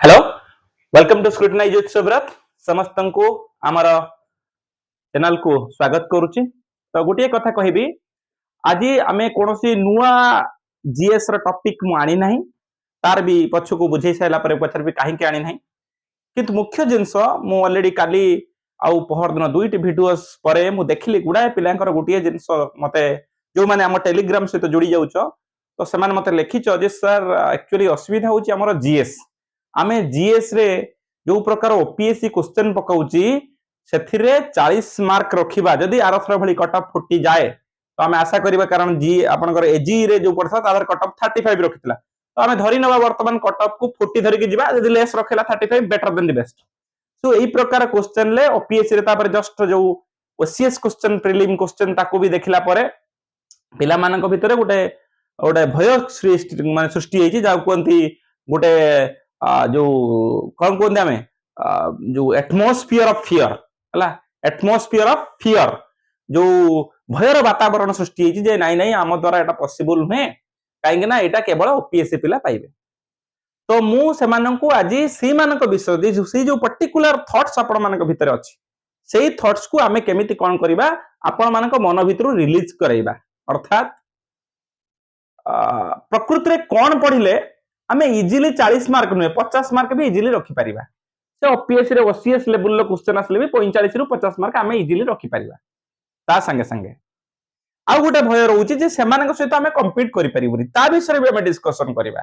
Hello welcome to scrutinize with Subrat समस्त को आमर चैनल को स्वागत करुच्ची। तो गोटे कथा कहबी आज आम कौन नुआ जीएस टॉपिक मु आनी नहीं तार भी पछ को बुझे सारा पचार भी कहीं आनी नहीं किंतु मुख्य जिनस मु ऑलरेडी काली आउ पहर दिन दुईट भिडियोस पर मु देखिली गुड़ाए पिलांकर गोटे जिनस मते जो माने आम टेलीग्राम सहित जोड़ी जाउछ तो से मते लिखिछ जे सर एक्चुअली असुविधा होची हमर जीएस आमे जीएस रे जो प्रकार ओपीएससी क्वेश्चन पकाउची सेथिरे 40 मार्क रखिबा जदी आरथर भली कट ऑफ 40 जाए तो आमे आशा करिबा कारण जी आपनकर एजी रे जो पड़ता तादर कट ऑफ 35 रखितला तो आमे धरि नबा वर्तमान कट ऑफ को 40 धरि के जिबा जदी लेस रखेला 35 बेटर देन द बेस्ट। सो एई प्रकार क्वेश्चन ले ओपीएससी रे तापर जस्ट जो ओसीएस क्वेश्चन प्रीलिम क्वेश्चन ताको भी देखिला परे पिला मानक भितरे गोटे गोटे भय माने सृष्टि हेची जा कोंती गोटे जो कौन कहते आम जो एटमोस्फियर ऑफ फियर है एटमोस्फियर ऑफ फियर जो भयर वातावरण सृष्टि जे नाई नाई आम द्वारा एटा पॉसिबल नुहे कहीं ना एटा केवल ओपीएससी पिला पाइबे। तो मु सेमानंकु आज सी मानक विषय से जो पर्टिकुलर थॉट्स आपण मानक भितर अछि सेही थॉट्स को आमे केमिति कोन करिबा आपण मानक मन भितरु रिलीज करैबा अर्थात प्रकृति रे कोन पढिले आमे इजीली 40 मार्क नुहे 50 मार्क भी इजीली रखि परिबा से ओपीएससी रे ओसीएस लेवल लो क्वेश्चन आसले भी 45 रु 50 मार्क आमे इजीली रखि परिबा ता संगे संगे आ गोटे भय रहउची जे सेमानक सहित आमे कंपीट करि परिबुनी ता विषय भी आमे डिस्कशन करिबा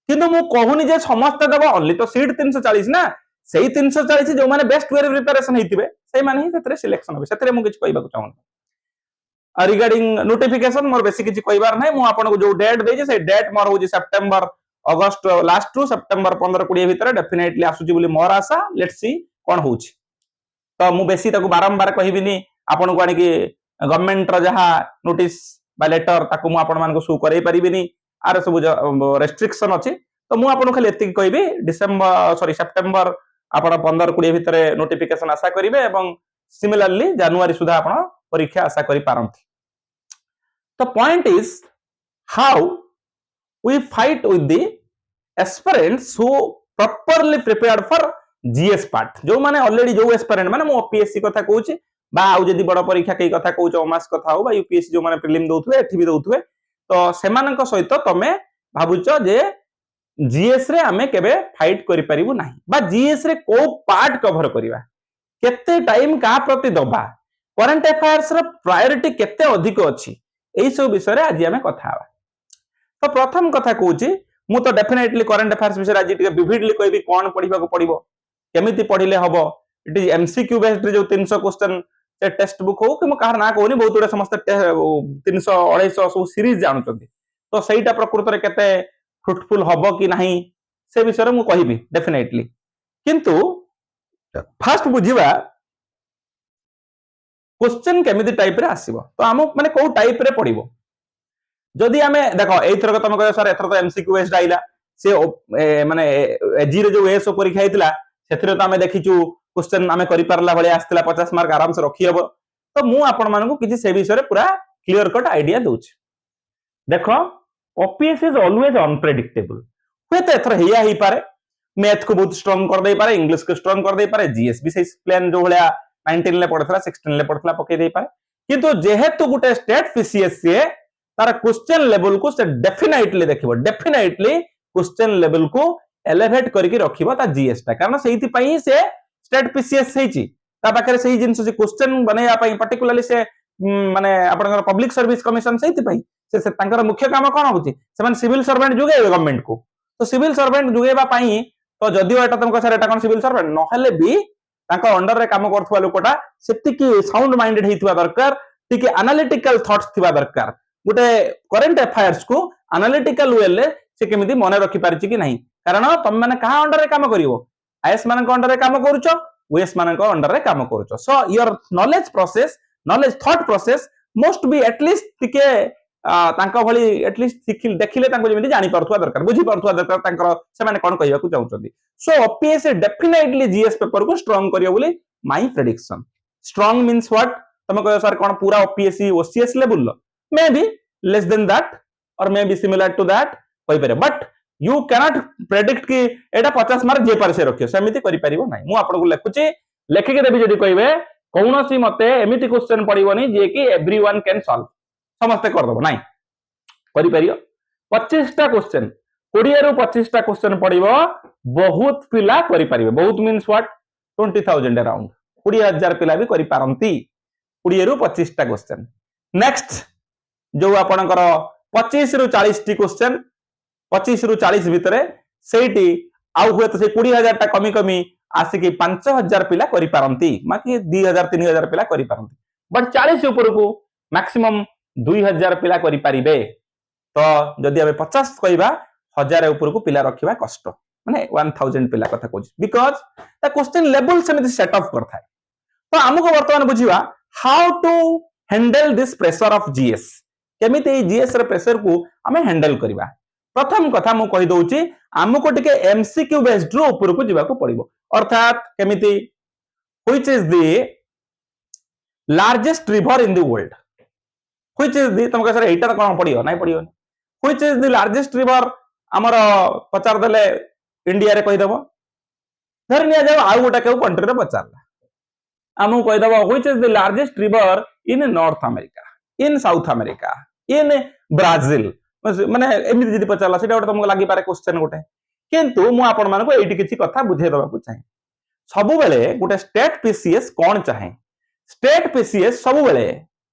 किंतु मु कहूनी जे समस्त देबो ओनली तो सीट 340 ना सेही 340 जो माने बेस्ट वे प्रिपरेशन हेतिबे सेही माने ही सेतरे सिलेक्शन होबे सेतरे मु किछ कहबा को चाहूँ रिगार्डिंग नोटिफिकेशन मोर बेसी किछ कहबार नै मु आपन को जो डेट देजे से डेट मोर होजी सितंबर अगस्त लास्ट टू सितंबर 15-20 भितर डेफिनेटली आसुची बोली मोर आशा लेट्स सी कोन होउची। तो मु बेसी ताको बारंबार कहिबिनी आपन को आनी कि गवर्नमेंट रो जहा नोटिस बा लेटर ताको मु आपन मान को शो करै परिबिनी आर सब रेस्ट्रिक्शन अछि तो मु आपन खाली एति कहबी डिसेंबर सॉरी सितंबर आपन 15-20 भितर नोटिफिकेशन आशा करिवे एवं सिमिलरली जनवरी सुधा आपन परीक्षा आशा करि पारंती। तो point is how we fight with the aspirants who properly prepared for GS part जो माने ऑलरेडी जो एस्पिरेंट माने मो ओपीएससी कथा कहूची बा आउ जदी बड़ परीक्षा कई कथा कहूच ओमास कथा हो बा यूपीएससी जो माने प्रीलिम दोथुवे एठी भी दोथुवे तो सेमानक सहित तमे भाबुचो जे जीएस रे आमे केबे फाइट करि परिबु नाही बा जीएस रे को पार्ट कवर करिवा केते टाइम का प्रति दबा करंट अफेयर्स रो प्रायोरिटी केते अधिक अछि एई सब विषय रे आज आमे कथा हवा। तो प्रथम कथा कहूची मु तो डेफिनेटली करंट अफेयर्स विषय आज टिके विविडली कहबी कोन पढिबा को पड़िबो केमिति पढिले हबो इट इज एमसीक्यू बेस्ड जो 300 क्वेश्चन से टेक्स्ट बुक हो कि मु कहर ना कहूनी बहुत गुडे समस्त 300 250 सब सीरीज जानउचंदी तो सेहीटा प्रकृत रे केते फ्रूटफुल हबो कि नाही से विषय रे मु कहबी डेफिनेटली किंतु फर्स्ट बुझिबा क्वेश्चन केमिति टाइप रे आसीबो तो हम माने को टाइप रे पढिबो जदि आमे देखो एथरक तुम कह सर एथर तो एमसीक्यू बेस्ड आइला से माने एजी रे जो एसओ परीक्षा हेतिला सेथिरे तो आमे देखिचू क्वेश्चन आमे करि परला भले आस्तिला 50 मार्क आराम से रखि हबो तो मु आपण मानकु किछि से विषय रे पूरा क्लियर कट आईडिया दोछ। देखो ओपीएस इज ऑलवेज अनप्रेडिक्टेबल हुए तो एथर हिया ही पारे मैथ को बहुत स्ट्रांग कर दे पारे इंग्लिश को स्ट्रांग कर दे पारे जीएस भी से प्लान जो भले 19 ले पड़थला 16 ले पड़थला पके दे पारे किंतु जेहेतु गुटे स्टेट पीसीएस से तार क्वेश्चन लेवल को से डेफिनेटली देखिबो डेफिनेटली क्वेश्चन लेवल को एलिवेट करके रखिबो ता जीएस ता कारण सेहिति पई से स्टेट पीसीएस हेची ता पाखरे सेही जिंस से क्वेश्चन बनेया पई पर्टिकुलरली से माने आपनकर पब्लिक सर्विस कमिशन सेहिति पई से तांकर मुख्य काम कोन होची से माने सिविल सर्वेंट जुगे गवर्नमेंट को तो सिविल सर्वेंट जुगेबा पई तो जदिओ एटा तुमको सर एटा कोन सिविल सर्वेंट न हेले भी तांका अंडर रे काम करथुवा लोकटा सेतिकी साउंड माइंडेड हेतुवा दरकार टिके एनालिटिकल थॉट्स थिबा दरकार गोटे करंट अफेयर्स को एनालिटिकल वे ले से केमिति मने रखि पारिछि कि नाही कारण तुम माने कहा अंडर रे काम करिवो आईएस माने को अंडर रे काम करूचो ओएस माने को अंडर रे काम करूचो so your knowledge process knowledge thought process must be at least टिके तांका भली एटलीस्ट देखिले तांको जेमिति जानि परथुवा दरकार बुझी परथुवा दरकार तांकर से माने कोन कहिबा को चाहउचंदी so OPS definitely GS paper को स्ट्रांग करियो बोली my prediction strong means what तुम कहियो सर कोन पूरा ओपीएससी ओसीएस लेवल लो may be less than that और may be similar to that कहि पारे बट यू कैनॉट प्रेडिक्ट कि एटा 50 मार्क जे पारे से रखियो सेमिति करि परिबो नै मु आपन को लेखुची लेखि के देबी जदी कहबे कौनसी मते एमिति क्वेश्चन पड़िबोनी जे कि एवरीवन कैन सॉल्व समस्त कर दबो नै करि परियो 25 टा क्वेश्चन 20 रु 25 टा क्वेश्चन पड़िबो बहुत पिला करि परिबे बहुत मींस व्हाट 20000 अराउंड 20000 पिला भी करि पारंती 20 रु 25 टा क्वेश्चन नेक्स्ट जो आपनकर 25 रु 40 टी क्वेश्चन 25 रु 40 भितरे सेठी आउ हुए तो से 20000 टा कमी कमी आसिकी 5000 पिला करि पारंती माकी 2000 3000 पिला करि पारंती बट 40 ऊपर को मैक्सिमम 2000 पिला करि पारिबे तो जदि हमें 50 कहबा 1000 ऊपर को पिला रखिबा कष्ट माने 1000 पिला कथा कहू बिकॉज़ द क्वेश्चन लेवल से सेट अप करथा तो हमको वर्तमान बुझिबा how to handle this pressure of GS केमिति जीएस रे प्रेशर को हमें हैंडल करबा प्रथम कथा मु कहि दउची हमको टिके एमसीक्यू बेस्ड रो ऊपर को जिबा को पड़िबो अर्थात केमिति which is the largest river in the world which is the तुमका सर एटा कोन पड़ियो नै पड़ियो which is the largest river हमर पचार देले इंडिया रे कहि देबो धरनिया जाओ आ गोटा के कंट्री रे पचारला हमु कहि देबो which is the largest river in north America in south America in Brazil माने एमिति जदि पचारला सेटा गोटे तुमको लागि पारे क्वेश्चन गोटे किंतु मु आपन मानको एठी किछि कथा बुझे दबा को चाहे सब बेले गोटे स्टेट पीसीएस कोन चाहे स्टेट पीसीएस सब बेले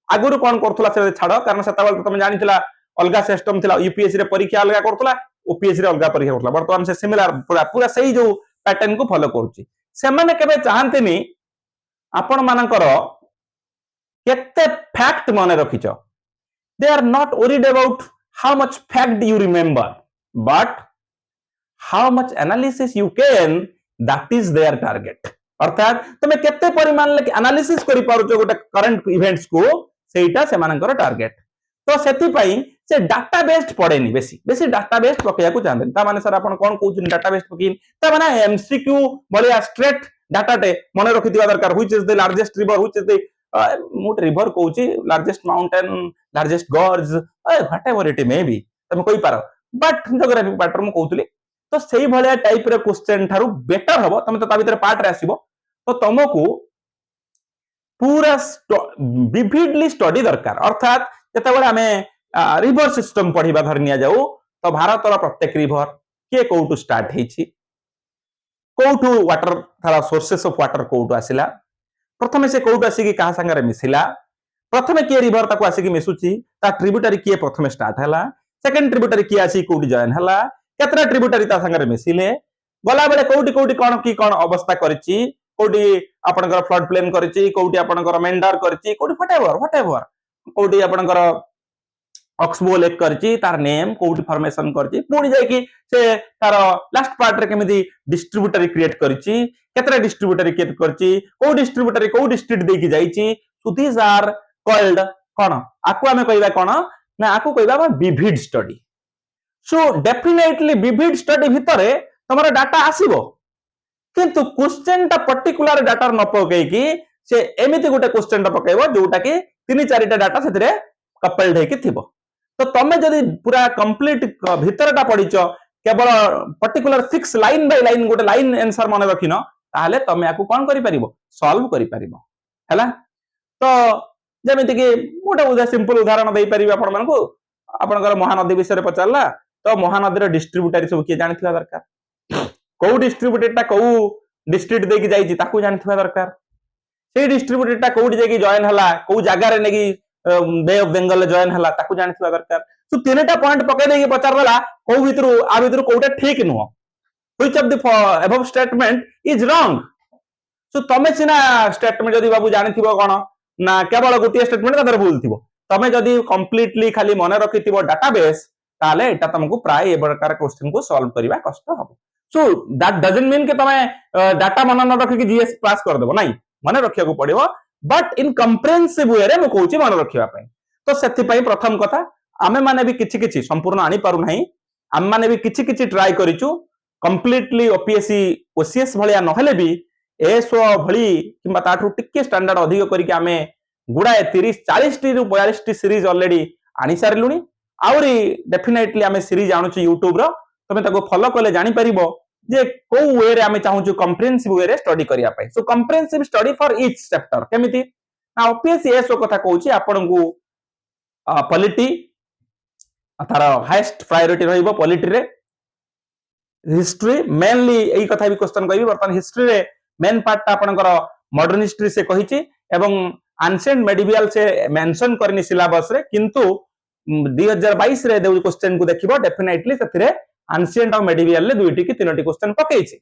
आगुरु कोन करथुला से छाड़ कारण सेता बेले तुम जानिथिला अलगा सिस्टम थिला यूपीएससी रे परीक्षा अलगा करथुला ओपीएससी रे अलगा परीक्षा करथुला वर्तमान से सिमिलर पूरा पूरा सही जो पैटर्न को फॉलो करूची से माने केबे चाहंतेनी आपण मानकर केते फैक्ट माने रखिचो they are not worried about how much fact you remember but how much analysis you can that is their target अर्थात तुम केते परिमाण ले एनालिसिस करि पारुचो गोटे करंट इवेंट्स को सेटा से मानकर टारगेट तो सेति पई से डाटा बेस्ड पड़ेनी बेसी बेसी डाटा बेस्ड पकया को चाहते ता माने सर आपण कोन कहउछन डाटा बेस्ड पकिन ता माने एमसीक्यू बलिया स्ट्रेट डाटा टे मने रखिथिबा दरकार which is the largest river which is the मोट रिवर कहउची largest mountain largest gorge whatever it may be तुम कहि पारो बट ज्योग्राफी पैटर्न मु कहउतली तो सेही भलिया टाइप रे क्वेश्चन थारु बेटर हबो तुम तो ता भीतर पार्ट रे आसीबो तो तुमको पूरा विविडली स्टडी दरकार अर्थात जते बेले हमें रिवर सिस्टम पढ़िबा धरनिया जाऊ तो भारत रा प्रत्येक रिवर के कोउटू स्टार्ट हेछि कोउटू वाटर थारा सोर्सेस ऑफ वाटर कोउटू आसिला प्रथमे से कोउटू आसी कि कहा संगे मिसिला प्रथमे के रिवर ताको आसी कि मिसुची ता ट्रिब्यूटरी के प्रथमे स्टार्ट हला सेकंड ट्रिब्यूटरी के आसी कोउटी जॉइन हला केतरा ट्रिब्यूटरी ता संगे मिसिले गला बेले कोउटी कोउटी कोन अवस्था करछि कोउटी आपनकर फ्लड प्लेन करछि कोउटी आपनकर मेंडर करछि कोउटी व्हाटएवर कोउटी आपनकर ऑक्सबो लेक करछि तार नेम कोउटी फॉर्मेशन करछि पुणी जाय कि से तार लास्ट पार्ट रे केमिति डिस्ट्रीब्यूटरी क्रिएट करछि केतरा डिस्ट्रीब्यूटरी क्रिएट करछि को डिस्ट्रीब्यूटरी को डिस्ट्रिक्ट दे कि जाईछि सो दीस आर कॉल्ड कोन आकु हमें कहबा कोन ना आकु कहबा vivid study so definitely vivid study भितरे तमरा डाटा आसीबो किंतु क्वेश्चन ता पर्टिकुलर डाटा न पकै कि से एमिति गोटे क्वेश्चन ता पकैबो जोटा कि 3-4 टा डाटा सेतरे कपल्ड हे कि थिबो तो तमे जदी पूरा कंप्लीट भितरटा पढिचो केवल particular fix line by line गोटे लाइन आंसर मन रखिनो ताहले तमे आकु कोन करि परिबो सॉल्व करि परिबो हैला तो जेमिति कि गोटे सिंपल उदाहरण देई परिबो आपण मानको आपनकर महानदी विषय पचारला तो महानदी रे डिस्ट्रीब्यूटरी सब के जानिथिबा दरकार को डिस्ट्रीब्यूटर ता को डिस्ट्रिक्ट दे कि जाईची ताकू जानिथिबा दरकार से डिस्ट्रीब्यूटर ता कोडी जे कि जॉइन हला को जागा रे नेगी बे ऑफ बंगाल जॉइन हला ताकू जानिथिबा दरकार सो तीनटा पॉइंट पके देकी पचारला को भितरु आ भितरु कोटा ठीक नुह which of the above statement is wrong so तमे सिना स्टेटमेंट जदी बाबू जानिथिबो कोन ना केवल गोटिए स्टेटमेंट तादर भूल थिबो तमे जदी कंप्लीटली खाली मन रखिथिबो डाटाबेस ताले एटा तुमको प्राय ए प्रकार क्वेश्चन को सॉल्व करबा कष्ट हबो सो दैट डजंट मीन के तमे डाटा मन न रखि कि जीएस पास कर देबो नाही मन रखिया को पड़िबो बट इन कंप्रेहेंसिव वे रे मु कहूची मन रखिया पई तो सेति पई प्रथम कथा आमे माने भी किछि किछि संपूर्ण आनी पारु नाही आम माने भी किछि किछि ट्राई करिचु कंप्लीटली ओपीएससी ओसीएस भलिया न हेले भी एसो भली किबा ताठु टिके स्टैंडर्ड अधिक करिके आमे गुडाए 30-40 टी रु 42 टी सीरीज ऑलरेडी आनी सारलुनी आउरी डेफिनेटली आमे सीरीज आणुची यूट्यूब रो तमे ताको फॉलो कले जानि परिबो जे को वे रे आमे चाहू कॉम्प्रिहेंसिव वे रे स्टडी करिया पाई so comprehensive study for each chapter केमिति ना ओपीएससी एसो कथा कहूची आपन को पॉलिटी तार हाईएस्ट प्रायोरिटी रहइबो पॉलिटी रे हिस्ट्री मेनली एई कथा भी क्वेश्चन कहबी वर्तमान हिस्ट्री रे मेन पार्ट आपनकर मॉडर्न हिस्ट्री से कहिची एवं एंशिएंट मेडिवल से मेंशन करनी सिलेबस रे किंतु 2022 रे देउ क्वेश्चन को देखिबो डेफिनेटली सेथिरे एंशिएंट और मेडिवल ले दुईटी कि तीनोटी क्वेश्चन पकेइछि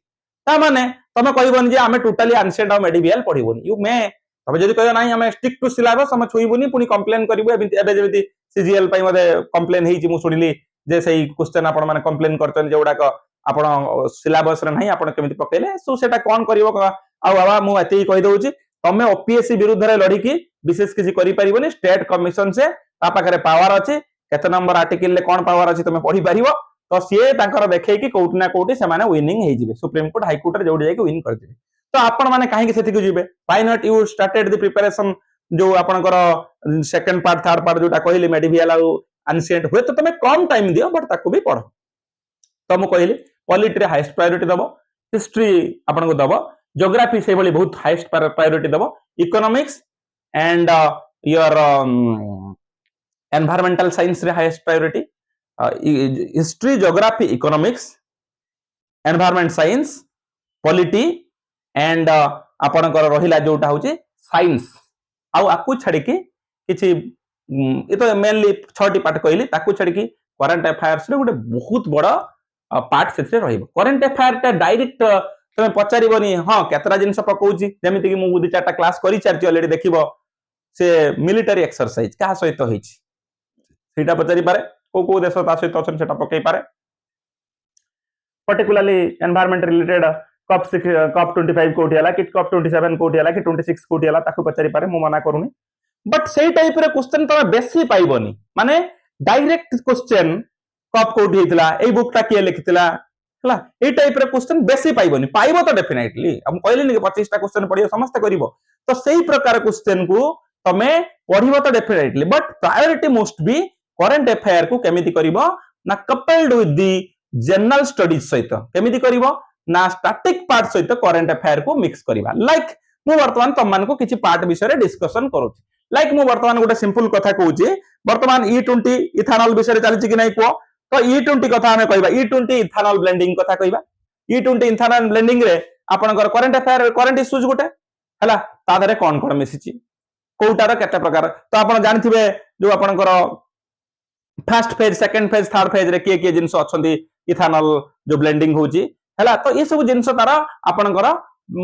ता माने तमे कहबोनी जे आमे टोटली एंशिएंट और मेडिवल पढिबोनी यू मे तमे जदी कहयो नाही आमे स्टिक टू सिलेबस हम छुइबोनी पुनी कंप्लेन करबो एबे जेमिति सीजीएल पई मते कंप्लेन हेइछि मु सुनिली जे सही क्वेश्चन आपण माने कंप्लेन करतन जेउडा को आपण सिलेबस रे नाही आपण केमिति पकेले सो सेटा कोन करिवो आ बाबा मु एते कहि दउछि तमे ओपीएससी विरुद्ध रे लड़ी की विशेष किसी करि परिबोनी स्टेट कमिशन से ता पाखरे पावर अछि केते नंबर आर्टिकल ले कोन पावर अछि तमे पढि परिबो तो सीए तांकर देखै कि कोउट ना कोउटी से माने विनिंग हेइ जिवे सुप्रीम कोर्ट हाई कोर्ट रे जोडी जाय कि विन कर दिबे तो आपण माने काहे कि सेति को जिवे why not you started the preparation जो आपनकर सेकंड पार्ट थर्ड पार्ट जोटा कहली मेडिवियल आ एंशिएंट हुए तो तमे कम टाइम दियो बट ताको भी पढो तो मु कहली पॉलिटी रे हाईएस्ट प्रायोरिटी दबो हिस्ट्री आपन को दबो ज्योग्राफी से भली बहुत हाईएस्ट प्रायोरिटी दबो economics and your environmental science रे highest priority history geography economics environment science polity and आपनकर रहिला जोटा होची साइंस आउ आकु छाडी की किछि ए तो मेनली 6टी पार्ट कहली ताकु छाडी की करंट अफेयर्स रे गोटे बहुत बड़ पार्ट सेथरे रहइबो करंट अफेयर ता डायरेक्ट तमे पचारिबोनी हां केतरा जिंस पकोउची जेमिति कि मु दु चारटा क्लास करि चारची ऑलरेडी देखिबो से मिलिटरी एक्सरसाइज का सहित होईची सेटा पचारि पारे को देश ता सहित अछन सेटा पकई पारे पर्टिकुलरली एनवायरमेंट रिलेटेड कप 25 कोठी हला कि कप 27 कोठी हला कि 26 कोठी हला ताकू पचारि पारे मु मना करूनी बट सेई टाइप रे क्वेश्चन तमे बेसी पाइबोनी माने डायरेक्ट क्वेश्चन कप कोठी हितला एई बुकटा के लिखितला हला एई टाइप रे क्वेश्चन बेसी पाइबोनी पाइबो तो डेफिनेटली हम कहलिनी कि 25 टा क्वेश्चन पढियो समस्त करिवो तो सेई प्रकार क्वेश्चन को तमे पढिबो तो definitely but priority most be current affair को केमिति करिवो ना coupled with the general studies सहित केमिति करिवो ना स्टैटिक पार्ट सहित करंट अफेयर को मिक्स करिवा लाइक मु वर्तमान तम मान को किछि पार्ट विषय रे डिस्कशन करूछि लाइक मु वर्तमान गोटे सिंपल कथा कहूछि वर्तमान E20 इथानॉल विषय चलछि कि नै को तो E20 कथा हमें कहबा E20 इथानॉल ब्लेंडिंग कथा कहबा E20 इथानॉल ब्लेंडिंग रे आपनकर करंट अफेयर करंट इश्यूज गोटे हला ता धरे कोन कोन मिसिछि कोउटार केते प्रकार तो आपण जानथिबे जो आपनकर first phase second phase third phase रे के जिंस अछंती इथानॉल जो ब्लेंडिंग होउची हला तो ये सब जिंस तारा आपनकर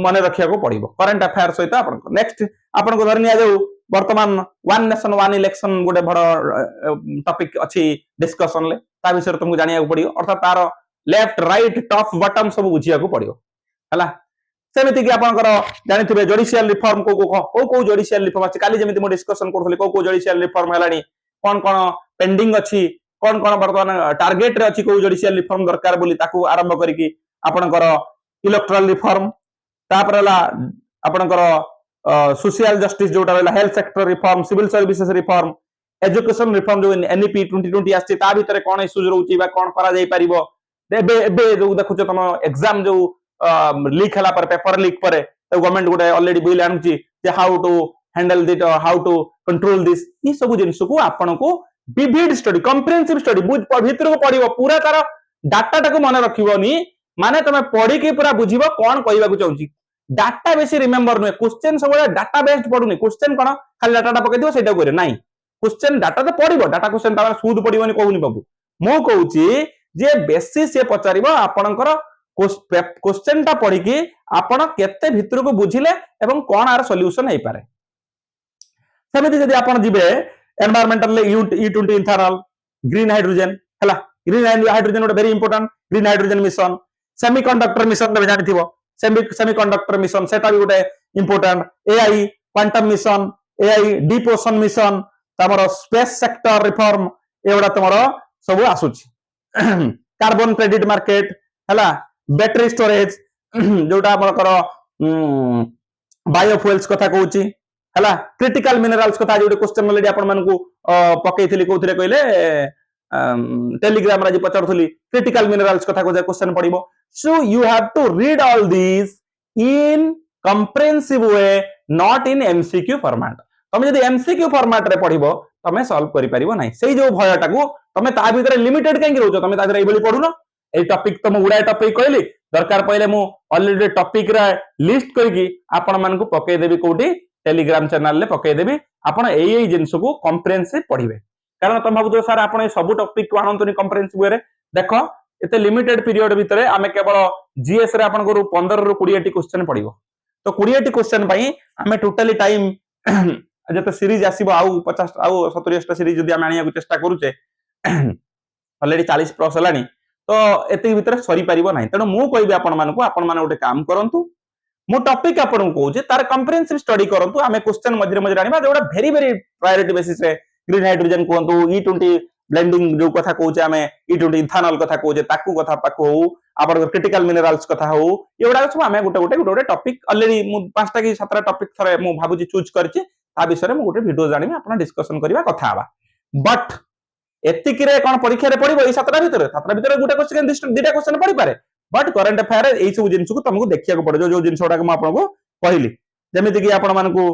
मने रखिया को पड़िबो करंट अफेयर सहित आपण नेक्स्ट आपण को धरनिया जो वर्तमान वन नेशन वन इलेक्शन गोटे बड़ टॉपिक अछि डिस्कशन ले ता विषय तुमको जानिया को पड़ियो अर्थात तार लेफ्ट राइट टॉप बॉटम सब बुझिया को पड़ियो हला सेमिति कि आपनकर जानिथिबे जुडिशियल रिफॉर्म को जुडिशियल रिफॉर्म अछि काली जेमिति मो डिस्कशन करथले को जुडिशियल रिफॉर्म हलानी कोन कोन पेंडिंग अछि कोन कोन वर्तमान टारगेट रे अछि को जुडिशियल रिफॉर्म दरकार बोली ताकू आरंभ करी कि आपनकर इलेक्टोरल रिफॉर्म तापरला आपनकर सोशल जस्टिस जोटा रहला health sector reform civil services reform education reform जो एनईपी 2020 आछि ता भितरे कोन इश्यूज रहउची बा कोन करा जाई परिबो एबे जो देखुछ तुम एग्जाम जो लीक हला पर पेपर लीक पर तो गवर्नमेंट गोटे ऑलरेडी बिल आनुची जे how to handle that how to control this ई सब जिंस को आपन को विविड स्टडी कॉम्प्रिहेंसिव स्टडी भीतर को पढिबो पूरा तार डाटा टाको मन रखिबोनी माने तमे पढी के पूरा बुझिबो कोन कहइबा को चाहूची डाटा बेसी रिमेंबर नुए क्वेश्चन सब डाटा बेस्ड पढुनी क्वेश्चन कोन खाली डाटा पके दियो सेटा करे नाही क्वेश्चन डाटा तो पढिबो डाटा क्वेश्चन तार सुद पढिबोनी कहूनी बाबू मो कहूची जे बेसी से पचारिबो आपनकर क्वेश्चन ता पढी कि आपण केते भीतर को बुझिले एवं कोन आर सॉल्यूशन हेइ पारे सेमिति जदि आपण जिबे environmental E20 ethanol green hydrogen हला green hydrogen very important green hydrogen mission semiconductor mission तबे जानिथिबो सेमीकंडक्टर मिशन सेटा भी गोटे important AI quantum mission AI deep ocean mission तमरो स्पेस सेक्टर रिफॉर्म एवडा तमरो सब आसुची कार्बन क्रेडिट मार्केट हला बैटरी स्टोरेज जोटा हमर बायोफ्यूल्स कथा कहूची हला क्रिटिकल मिनरल्स कथा जोटे क्वेश्चन ऑलरेडी आपण मानकू पकेइथिली कोथरे कहले टेलीग्राम आज पचारुली क्रिटिकल मिनरल्स कथा को क्वेश्चन पड़िबो so you have to read all this in comprehensive way not in MCQ format तमे जदी एमसीक्यू फॉर्मेट रे पढिबो तमे सॉल्व करि परिबो नाही सेही जो भयटा को तमे ता भीतर लिमिटेड काहे रहउछो तमे ता भीतर एबली पढुनो ए टॉपिक तो मु उडा टॉपिक कहली दरकार पहिले मु ऑलरेडी टॉपिक रा लिस्ट करके आपण मान को पके देबी कोठी टेलीग्राम चैनल ले पके देबी आपण एई जिंस को कंप्रेहेंसिव पढिबे कारण तुम भाबु सर आपण सब टॉपिक को आनंतनी कंप्रेहेंसिव वे देखो एते लिमिटेड पीरियड भितरे आमे केवल जीएस रे आपण को 15 रु 20 टी क्वेश्चन पढिबो तो 20 टी क्वेश्चन पई आमे टोटली टाइम जते सीरीज आसीबो आउ 50 आउ 70 टा सीरीज जदी आमे आनिया को चेष्टा करूचे ऑलरेडी 40 प्लस हलानी तो एते भितरे सरी परिबो नाही तनो मु कहबी आपण माने गोटे काम करंतु मु टॉपिक आपण को कहूचे तार कंप्रेहेंसिव स्टडी करंतु आमे क्वेश्चन मझिरे मझिरे आनिबा जोडा वेरी वेरी प्रायोरिटी बेसिस रे ग्रीन हाइड्रोजन कहंतु E20 ब्लेंडिंग जो कथा कहूचे आमे E20 इथानॉल कथा कहूचे ताकू कथा पाकू हो आपण क्रिटिकल मिनरल्स कथा हो एवडा सब आमे गोटे टॉपिक ऑलरेडी मु 5टा की 7टा टॉपिक थरे मु भाबुची चूज करछि ता विषय रे मु गोटे वीडियो जानिबे आपण डिस्कशन करबा कथा आबा बट एतिक रे कोन परीक्षा रे पड़िबो ए 7टा भीतर गोटे क्वेश्चन दुटा क्वेश्चन पड़ी पारे बट करंट अफेयर ए सब जिंस को तुमको देखिया को पड़े जो जिंस उडा को आपण को कहली जेमिति कि आपण मान को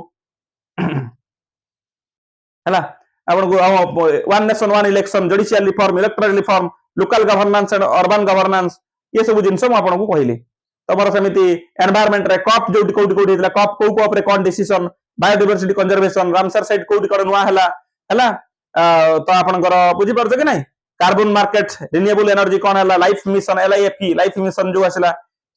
हला आपण को one nation one election judicial reform electoral reform local governance and urban governance ये सब जिंस मु आपण को कहली तमर समिति एनवायरनमेंट रे कॉप जो कोडी कोडी हितला कॉप को रे कोन decision biodiversity conservation Ramsar site कोडी कोन नुआ हला तो आपनकर बुझी परछ कि नहीं कार्बन मार्केट रिन्यूएबल एनर्जी कौन है life mission LIFE life mission जो आसला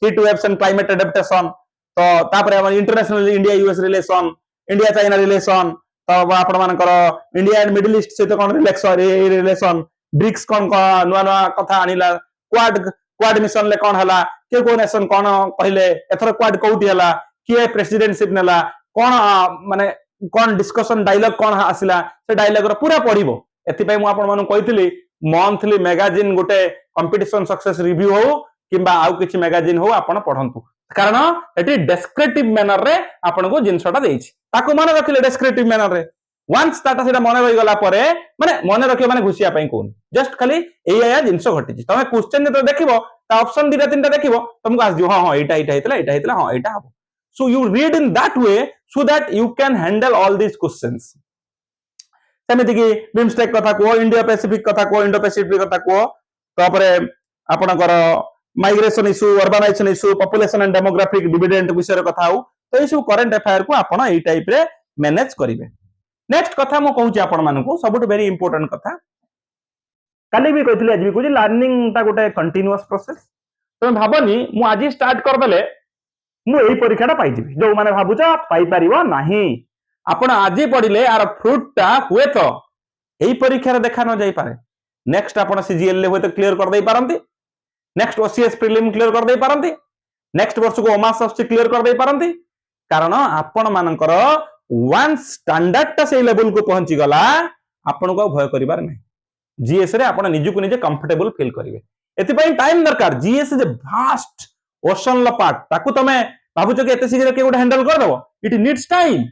heat waves and climate adaptation तो तापर हम international India US relation India China relation तो आपण मानकर इंडिया एंड मिडिल ईस्ट सहित कौन रिलेशन ब्रिक्स कौन नुआ नुआ कथा आनिला क्वाड मिशन ले कौन हला के को नेशन कौन कहले एथर क्वाड कोउटी हला किए प्रेसिडेंटशिप नेला कौन माने कौन डिस्कशन डायलॉग कौन आसिला से डायलॉग रो पूरा पढिबो एति पई मु आपण मानु कहितली मंथली मैगजीन गोटे कंपटीशन सक्सेस रिव्यू हो किंबा आउ किछि मैगजीन हो आपण पढंतु कारण एटी डेस्क्रिप्टिव मैनर रे आपण को जिंसटा देछि ताको मन रखिले डेस्क्रिप्टिव मैनर रे वंस ताटा सेटा मन रहि गला परे माने मन रखियो माने घुसिया पई कोन जस्ट खाली एई आया जिंस घटिछि तमे क्वेश्चन जे देखिबो ता ऑप्शन दिटा तीनटा देखिबो तुमको आस दियो हां एटा हेतला हां एटा हबो so you read in that way so that you can handle all these questions सेमिति कि बिमस्टेक कथा को इंडिया पैसिफिक कथा को इंडो पैसिफिक कथा को तापरे आपनकर migration issue urbanisation issue population and demographic dividend विषय कथा हो तो इशू करंट अफेयर को आपण एई टाइप रे मैनेज करिवे नेक्स्ट कथा मो कहूची आपण मानकू सबुट वेरी इंपोर्टेंट कथा काली भी कहथिले आज भी कहूची लर्निंग ता गोटे कंटीन्यूअस प्रोसेस तुम भाबनी मु आज स्टार्ट कर देले मु एई परीक्षाटा पाई जिबी जो माने भाबुचा पाई परिबो नाही आपण आज पढ़िले आर फ्रूट टा हुए तो एई परीक्षा रे देखा न जाई पारे नेक्स्ट आपण सीजीएल ले होय तो क्लियर कर देई पारंती नेक्स्ट ओसीएस प्रीलिम क्लियर कर देई पारंती नेक्स्ट वर्ष को ओमास ऑफ क्लियर कर देई पारंती कारण आपण मानकर वन स्टैंडर्ड टा से लेवल को पहुंची गला आपण को भय करिवार नै जीएस रे आपण निजु को निजे कंफर्टेबल फील करिवे एति पई टाइम दरकार जीएस जे भास्ट ओशन ल पार्ट ताकू तमे भाबुछ कि एते शीघ्र के गोटे हैंडल कर दबो इट नीड्स टाइम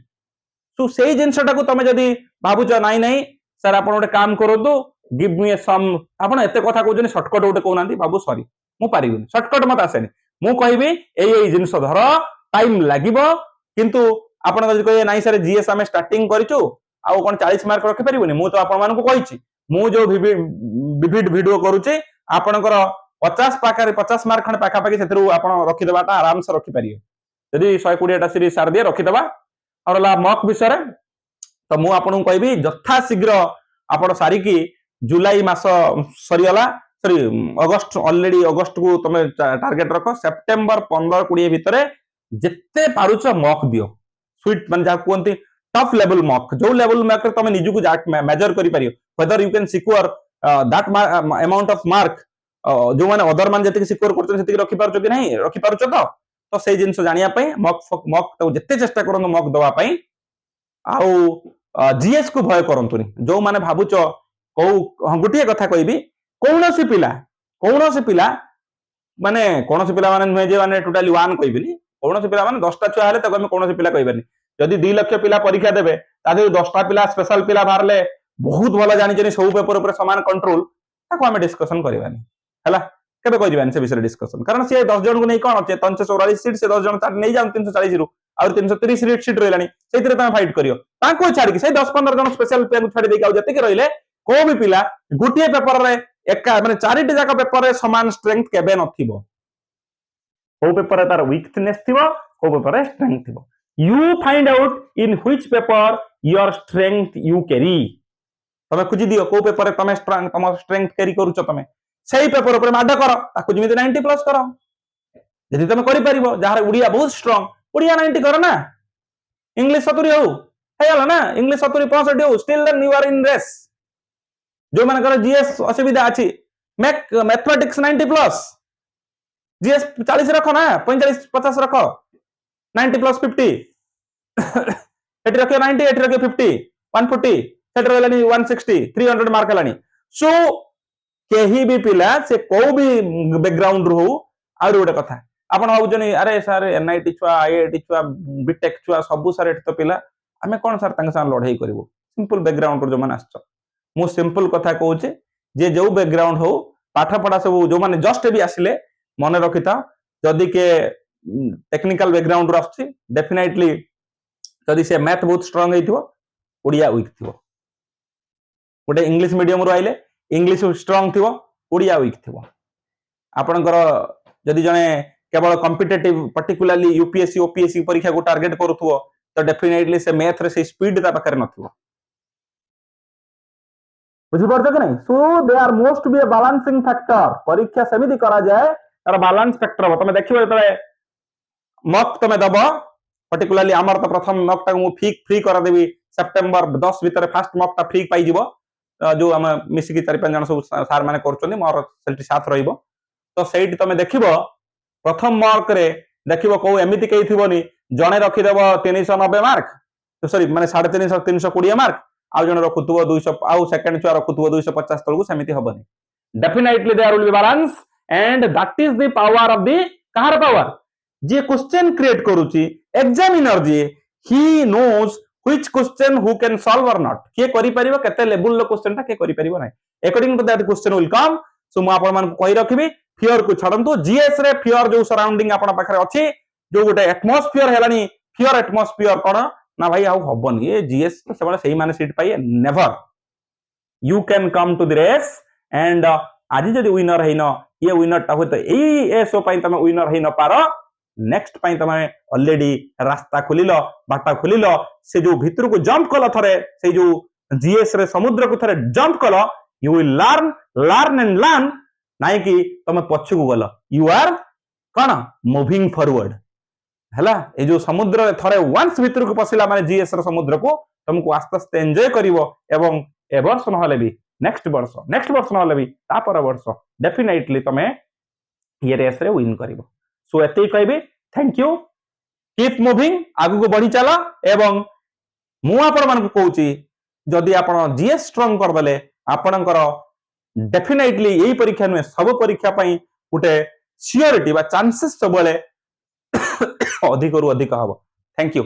तो सेही जिंसटा को तमे जदी भाबुछ नाही नाही सर आपण गोटे काम करदो गिव मी सम आपण एते कथा कहउजनी शॉर्टकट गोटे कहउनांती बाबू सॉरी मु पारिबिनी शॉर्टकट मत आसेनी मु कहबी एई जिंस धर टाइम लागिबो किंतु आपण जदी कहे नाही सर जीएस हमें स्टार्टिंग करिचो आ कोन 40 मार्क रखि परिबोनी मु तो आपण मानकु कहिछि मु जो विविड वीडियो करूचे आपणकर 50 मार्क खंड पाखा पाखी सेतरु आपण रखि देबाटा आराम से रखि परियो यदि 120 टा सीरीज सार दिए रखि देबा और मॉक विषय तो मु आपन कहबी यथा शीघ्र आपण सारी की जुलाई मास सरीगला सॉरी अगस्त ऑलरेडी अगस्त को तमे टारगेट रखो सेप्टेम्बर 15-20 भितर जिते पारुच मॉक दियो स्वीट मान जा कोंती टफ लेवल मॉक जो लेवल मॉक तमे निजु को मेजर करि परियो whether you can secure that amount of mark जो माने अदर मान जति सिक्योर करछन सेति रखि पारुच कि नहीं रखि पारुच तो से जिंस जानिया पई मॉक तो जते चेष्टा करन मॉक दवा पई आउ जीएस को भय करंतुनी जो माने भाबुच को गोटिए कथा कहबी कौनसी पिला माने कौनसी पिला माने नुहे जे माने टोटली वन कहबिनी कौनसी पिला माने 10टा छुआ हेले तक हम कौनसी पिला कहबनी जदी 2 लाख पिला परीक्षा देबे तादे 10टा पिला स्पेशल पिला बाहरले बहुत भला जानि जनि सब पेपर ऊपर समान कंट्रोल ताको आमे डिस्कशन करबानी हला केबे करबानी से विषय डिस्कशन कारण से 10 जन को नै कोन 344 सीट से 10 जन नै जान 340 रु और 330 सीट रहिलानी सेतिरे तमे फाइट करियो ताको छाडी कि से 10 15 जन स्पेशल पे छाडी दे के जति के रहिले को भी पिला गुटिए पेपर रे एका माने चारिटी जाका पेपर रे समान स्ट्रेंथ केबे नथिबो को पेपर रे तार वीकनेस थिबो को पेपर रे स्ट्रेंथ थिबो you find out in which paper your strength you carry तमे खुजी दियो को पेपर रे तमे स्ट्रेंथ कैरी करूछ तमे सेही पेपर ऊपर माड करो ताकू जिमिति 90 प्लस करो यदि तमे करि परिबो जहार उड़िया बहुत स्ट्रांग उड़िया 90 करो ना इंग्लिश 70 हो हेला ना इंग्लिश 70 65 हो still then you are in race जो माने कर जीएस असुविधा अछि मेक मैथमेटिक्स 90 प्लस जीएस 40 रखो ना 45 50 रखो 90 प्लस 50 एटी रखियो 90 एटी रखियो 50 140 सेट रहलानी 160 300 मार्क हलानी सो केही भी पिला से को भी बैकग्राउंड रो आउर गोटे कथा आपण भाबुजनी अरे सर एनआईटी छुआ आईआईटी छुआ बीटेक छुआ सबु सर एट तो पिला हमें कोन सर तांग सा लड़ाई करबो सिंपल बैकग्राउंड रो जो माने आछो मु सिंपल कथा कहूचे जे जो बैकग्राउंड हो पाठ पढ़ा सब जो माने जस्ट भी आसिले मने रखिता जदी के टेक्निकल बैकग्राउंड रो आछी डेफिनेटली जदी से मैथ बहुत स्ट्रांग हेतिबो ओडिया वीक थिबो गोटे इंग्लिश मीडियम रो आइले इंग्लिश स्ट्रांग थिबो ओडिया वीक थिबो आपनकर जदी जने केवल कॉम्पिटिटिव पर्टिकुलरली यूपीएससी ओपीएससी परीक्षा को टारगेट करूथबो तो डेफिनेटली से मैथ रे से स्पीड ता पाखरे नथिबो बुझी पड़छ कि नहीं so they are most be a balancing factor परीक्षा सेमिति करा जाए तार बैलेंस फैक्टर तमे देखिबो तले मॉक तमे दबो पर्टिकुलरली आमर तो प्रथम मॉक टा मु फ्री करा देबी सितंबर 10 भीतर फास्ट मॉक टा फ्री पाई जिवो जो हम मिसिकी 4-5 जन सब सार माने करचोनी मोर सेल्टी साथ रहिबो तो सेठी तमे देखिबो प्रथम मॉक रे देखिबो को एमिति केही थिबोनी जणे रखि देबो 390 मार्क तो सॉरी माने 350 320 मार्क आ जण रखुतबो 200 आउ सेकंड छुआ रखुतबो 250 तळगु सेमिति हबनी definitely there will be balance and that is the power of the कहार पावर जे क्वेश्चन क्रिएट करूची एग्जामिनर जे he knows which question who can solve or not के करि परिबो केते लेवल लो क्वेश्चन ता के करि परिबो नै according to that question will come so मु आपन मान कहि रखिबी फियर को छडंतु जीएस रे फियर जो सराउंडिंग आपन पाखरे अछि जो गोटे एटमॉस्फियर हेलानी फियर एटमॉस्फियर कोन ना भाई आउ हबन ये जीएस तो सबले सही माने सीट पाइए never you can come to the race and आज जदी विनर हैनो ये विनर ता होय तो एई एसओ पई तमे विनर है न पारो नेक्स्ट पई तमे ऑलरेडी रास्ता खुलिलो बाटा खुलिलो से जो भीतर को जंप कलो थरे से जो जीएस रे समुद्र को थरे जंप कलो you will learn and learn नाइ कि तमे पछ को गलो यू आर कोन मूविंग फॉरवर्ड हला ए जो समुद्र रे थरे वंस भीतर को पसिला माने जीएस रे समुद्र को तुमको आस्ते आस्ते एन्जॉय करिवो एवं ए वर्ष नहले भी नेक्स्ट वर्ष नहले भी ता पर वर्ष डेफिनेटली तमे ये रेस रे विन करिवो सो एते कहबी थैंक यू कीप मूविंग आगु को बढ़ी चला एवं मु आपण मान को कहूची जदी आपण जीएस स्ट्रांग कर देले आपणकर डेफिनेटली एई परीक्षा नुए सब परीक्षा पई गुटे सियोरिटी बा चांसेस सबले अधिक रु अधिक हबो थैंक यू।